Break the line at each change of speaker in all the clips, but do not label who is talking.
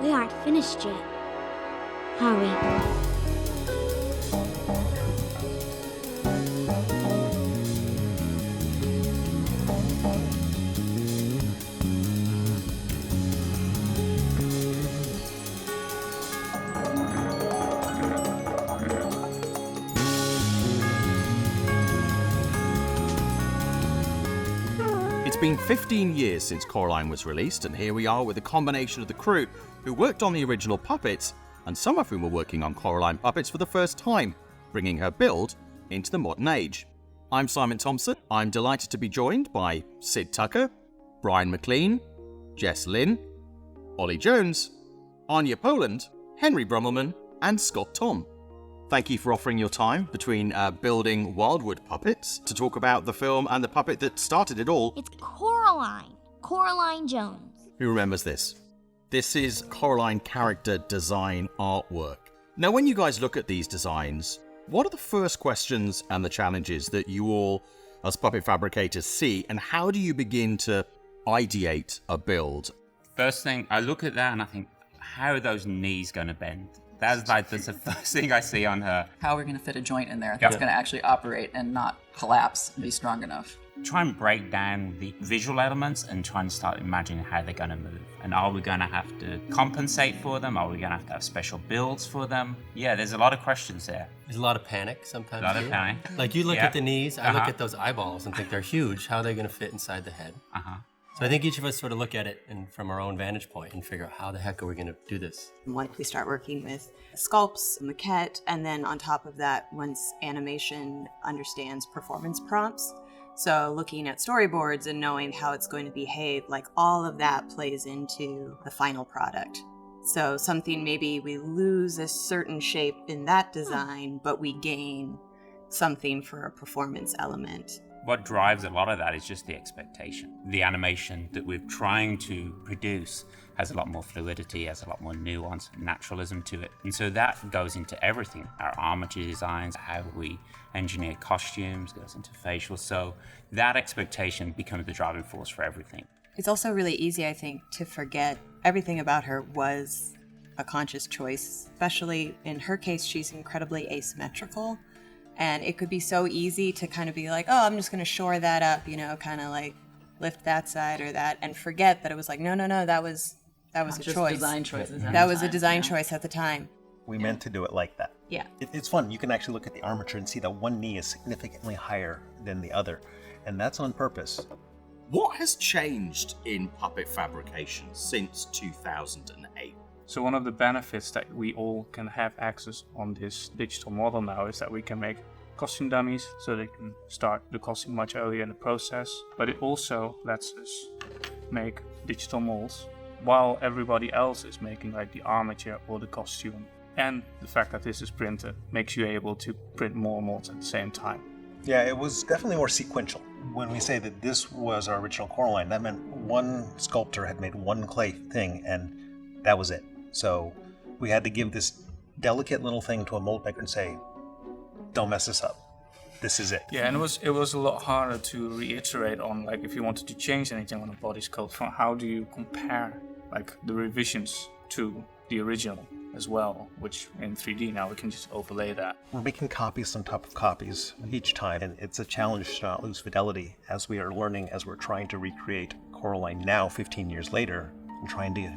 We aren't finished yet, are we?
It's been 15 years since Coraline was released, and here we are with a combination of the crew who worked on the original puppets, and some of whom were working on Coraline puppets for the first time, bringing her build into the modern age. I'm Simon Thompson. I'm delighted to be joined by Sid Tucker, Brian McLean, Jess Lynn, Ollie Jones, Anya Poland, Henry Brummelman, and Scott Tom. Thank you for offering your time between building Wildwood puppets to talk about the film and the puppet that started it all.
It's Coraline. Coraline Jones.
Who remembers this? This is Coraline character design artwork. Now, when you guys look at these designs, what are the first questions and the challenges that you all, as puppet fabricators, see, and how do you begin to ideate a build?
First thing, I look at that and I think, how are those knees going to bend? That's the first thing I see on her.
How are we going to fit a joint in there that's going to actually operate and not collapse and be strong enough?
Try and break down the visual elements and try and start imagining how they're going to move. And are we going to have to compensate for them? Are we going to have special builds for them? Yeah, there's a lot of questions there.
There's a lot of panic sometimes.
A lot of panic.
Like you look at the knees, I look at those eyeballs and think they're huge. How are they going to fit inside the head? So I think each of us sort of look at it from our own vantage point and figure out how the heck are we going to do this.
Once we start working with sculpts, maquette, and then on top of that, once animation understands performance prompts, so looking at storyboards and knowing how it's going to behave, like all of that plays into the final product. So something, maybe we lose a certain shape in that design, but we gain something for a performance element.
What drives a lot of that is just the expectation. The animation that we're trying to produce has a lot more fluidity, has a lot more nuance and naturalism to it. And so that goes into everything. Our armature designs, how we engineer costumes, goes into facials. So that expectation becomes the driving force for everything.
It's also really easy, I think, to forget everything about her was a conscious choice. Especially in her case, she's incredibly asymmetrical. And it could be so easy to kind of be like, oh, I'm just going to shore that up, kind of like lift that side or that, and forget that it was like, no, that was a choice.
Design choices.
That was a design choice at the time.
We meant to do it like that.
Yeah.
It's fun. You can actually look at the armature and see that one knee is significantly higher than the other. And that's on purpose.
What has changed in puppet fabrication since 2008?
So one of the benefits that we all can have access on this digital model now is that we can make costume dummies, so they can start the costume much earlier in the process. But it also lets us make digital molds while everybody else is making like the armature or the costume. And the fact that this is printed makes you able to print more molds at the same time.
Yeah, it was definitely more sequential. When we say that this was our original Coraline, that meant one sculptor had made one clay thing and that was it. So we had to give this delicate little thing to a mold maker and say, don't mess this up. This is it.
Yeah, and it was a lot harder to reiterate on, like, if you wanted to change anything on a body sculpt, from how do you compare like the revisions to the original as well, which in 3D now we can just overlay that.
We're making copies on top of copies each time, and it's a challenge to not lose fidelity as we are learning, as we're trying to recreate Coraline now 15 years later and trying to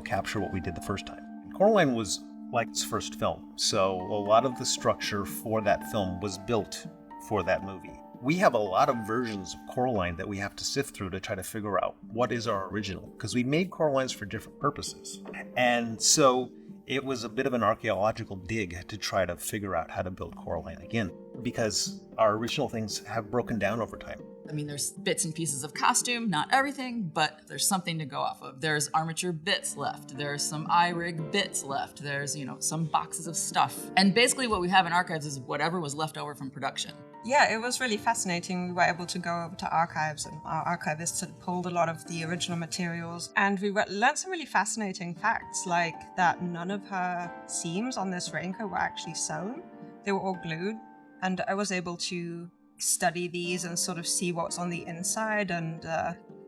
capture what we did the first time. Coraline was like its first film, so a lot of the structure for that film was built for that movie. We have a lot of versions of Coraline that we have to sift through to try to figure out what is our original, because we made Coralines for different purposes. And so it was a bit of an archaeological dig to try to figure out how to build Coraline again, because our original things have broken down over time.
I mean, there's bits and pieces of costume, not everything, but there's something to go off of. There's armature bits left. There's some eye-rig bits left. There's, some boxes of stuff. And basically what we have in archives is whatever was left over from production.
Yeah, it was really fascinating. We were able to go over to archives, and our archivists had pulled a lot of the original materials, and we learned some really fascinating facts, like that none of her seams on this raincoat were actually sewn. They were all glued, and I was able to study these and sort of see what's on the inside, and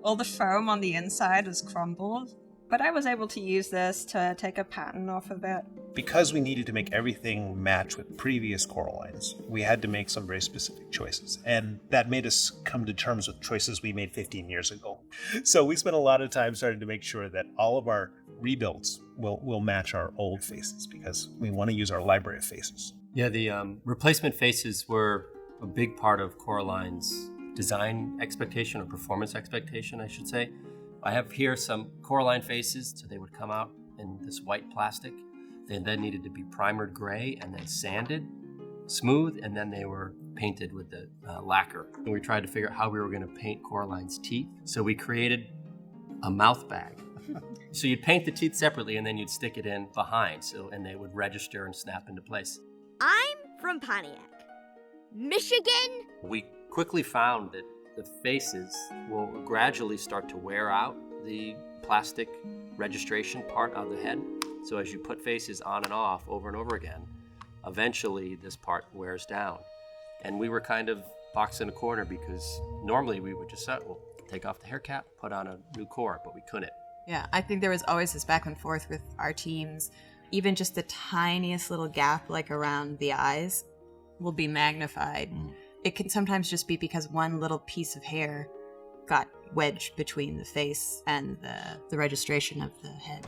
all the foam on the inside was crumbled. But I was able to use this to take a pattern off of it.
Because we needed to make everything match with previous Coralines, we had to make some very specific choices. And that made us come to terms with choices we made 15 years ago. So we spent a lot of time starting to make sure that all of our rebuilds will match our old faces, because we want to use our library of faces.
Yeah, the replacement faces were a big part of Coraline's design expectation, or performance expectation, I should say. I have here some Coraline faces, so they would come out in this white plastic. They then needed to be primered gray and then sanded, smooth, and then they were painted with the lacquer. And we tried to figure out how we were going to paint Coraline's teeth. So we created a mouth bag. So you'd paint the teeth separately and then you'd stick it in behind, and they would register and snap into place.
I'm from Pontiac, Michigan.
We quickly found that the faces will gradually start to wear out the plastic registration part of the head. So as you put faces on and off over and over again, eventually this part wears down. And we were kind of boxed in a corner, because normally we would just say, well, take off the hair cap, put on a new core, but we couldn't.
Yeah, I think there was always this back and forth with our teams. Even just the tiniest little gap, like around the eyes, will be magnified. It can sometimes just be because one little piece of hair got wedged between the face and the registration of the head.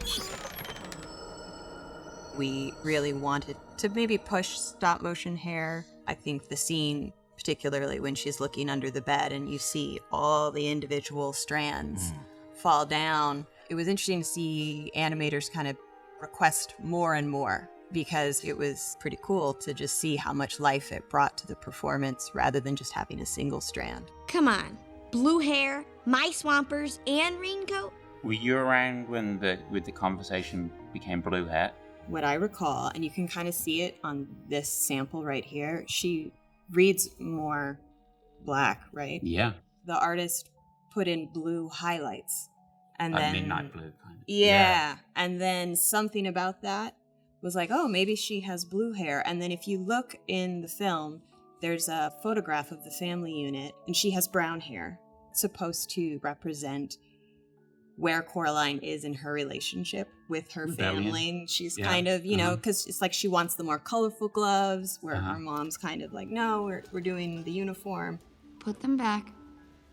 We really wanted to maybe push stop motion hair. I think the scene, particularly when she's looking under the bed and you see all the individual strands fall down, it was interesting to see animators kind of request more and more, because it was pretty cool to just see how much life it brought to the performance rather than just having a single strand.
Come on, blue hair, my swampers, and raincoat.
Were you around when the conversation became blue hair?
What I recall, and you can kind of see it on this sample right here, she reads more black, right?
Yeah.
The artist put in blue highlights. And
Like
then
midnight blue kind of.
Yeah. And then something about that was like, oh, maybe she has blue hair. And then if you look in the film, there's a photograph of the family unit, and she has brown hair. It's supposed to represent where Coraline is in her relationship with her family. And she's kind of, you know, because it's like she wants the more colorful gloves, where her mom's kind of like, no, we're doing the uniform.
Put them back.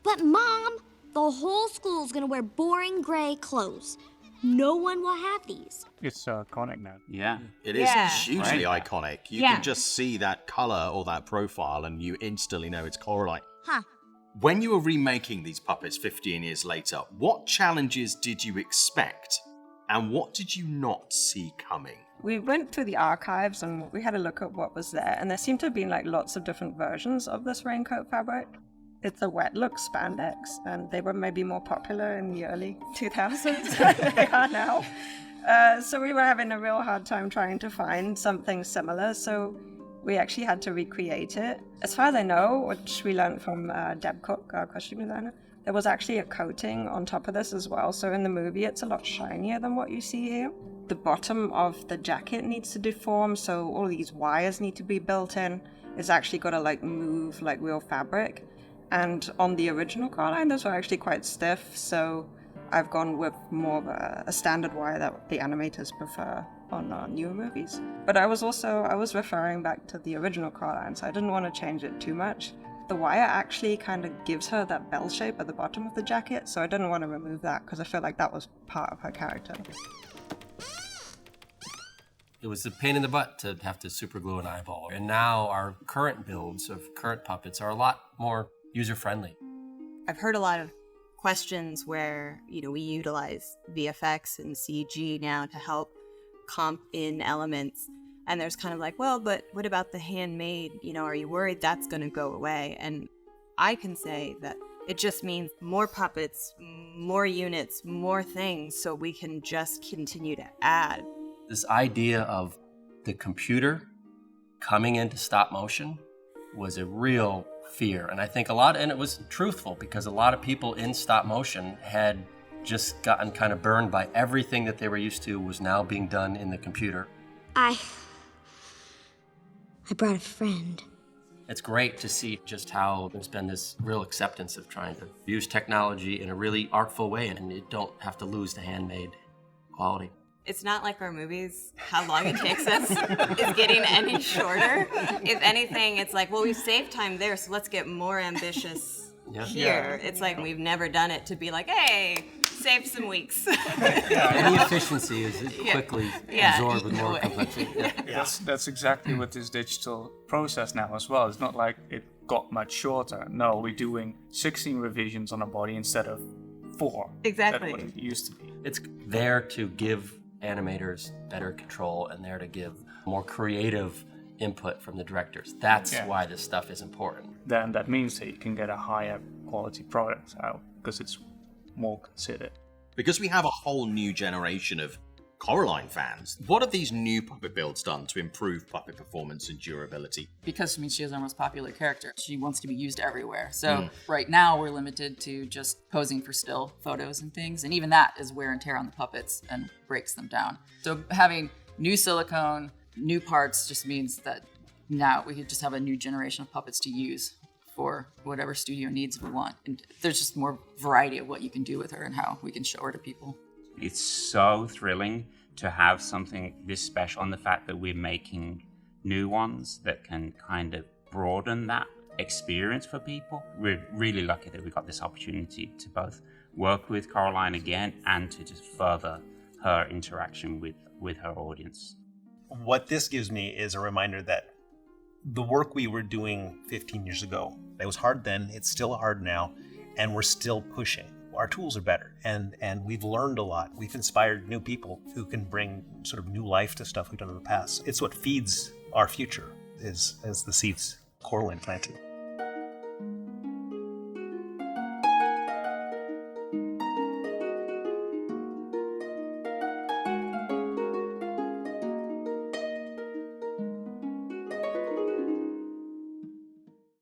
But Mom, the whole school's gonna wear boring gray clothes. No one will have these.
It's iconic now.
Yeah.
It is hugely
Right.
iconic. You can just see that color or that profile and you instantly know it's Coraline.
Huh.
When you were remaking these puppets 15 years later, what challenges did you expect and what did you not see coming?
We went through the archives and we had a look at what was there, and there seemed to have been like lots of different versions of this raincoat fabric. It's a wet look spandex, and they were maybe more popular in the early 2000s than they are now. So we were having a real hard time trying to find something similar, so we actually had to recreate it. As far as I know, which we learned from Deb Cook, our costume designer, there was actually a coating on top of this as well, so in the movie it's a lot shinier than what you see here. The bottom of the jacket needs to deform, so all these wires need to be built in. It's actually got to like move like real fabric. And on the original Coraline, those were actually quite stiff, so I've gone with more of a standard wire that the animators prefer on newer movies. But I was referring back to the original Coraline, so I didn't want to change it too much. The wire actually kind of gives her that bell shape at the bottom of the jacket, so I didn't want to remove that because I felt like that was part of her character.
It was a pain in the butt to have to super glue an eyeball. And now our current builds of current puppets are a lot more user-friendly.
I've heard a lot of questions where, you know, we utilize VFX and CG now to help comp in elements. And there's kind of like, well, but what about the handmade? You know, are you worried that's going to go away? And I can say that it just means more puppets, more units, more things, so we can just continue to add.
This idea of the computer coming into stop motion was a real fear. And I think and it was truthful, because a lot of people in stop motion had just gotten kind of burned by everything that they were used to was now being done in the computer.
I brought a friend.
It's great to see just how there's been this real acceptance of trying to use technology in a really artful way, and you don't have to lose the handmade quality.
It's not like our movies, how long it takes us is getting any shorter. If anything, it's like, well, we've saved time there, so let's get more ambitious here. It's like we've never done it to be like, hey, save some weeks.
Any efficiency is quickly absorbed with more complexity.
That's exactly what this digital process now as well. It's not like it got much shorter. No, we're doing 16 revisions on a body instead of 4.
Exactly.
That's what it used to be.
It's there to give animators better control and there to give more creative input from the directors. That's why this stuff is important.
Then that means that you can get a higher quality product out because it's more considered.
Because we have a whole new generation of Coraline fans, what have these new puppet builds done to improve puppet performance and durability?
Because she is our most popular character. She wants to be used everywhere. So right now we're limited to just posing for still photos and things. And even that is wear and tear on the puppets and breaks them down. So having new silicone, new parts just means that now we could just have a new generation of puppets to use for whatever studio needs we want. And there's just more variety of what you can do with her and how we can show her to people.
It's so thrilling to have something this special, and the fact that we're making new ones that can kind of broaden that experience for people. We're really lucky that we got this opportunity to both work with Coraline again and to just further her interaction with her audience.
What this gives me is a reminder that the work we were doing 15 years ago, it was hard then, it's still hard now, and we're still pushing. Our tools are better, and we've learned a lot. We've inspired new people who can bring sort of new life to stuff we've done in the past. It's what feeds our future, as the seeds Coraline planted.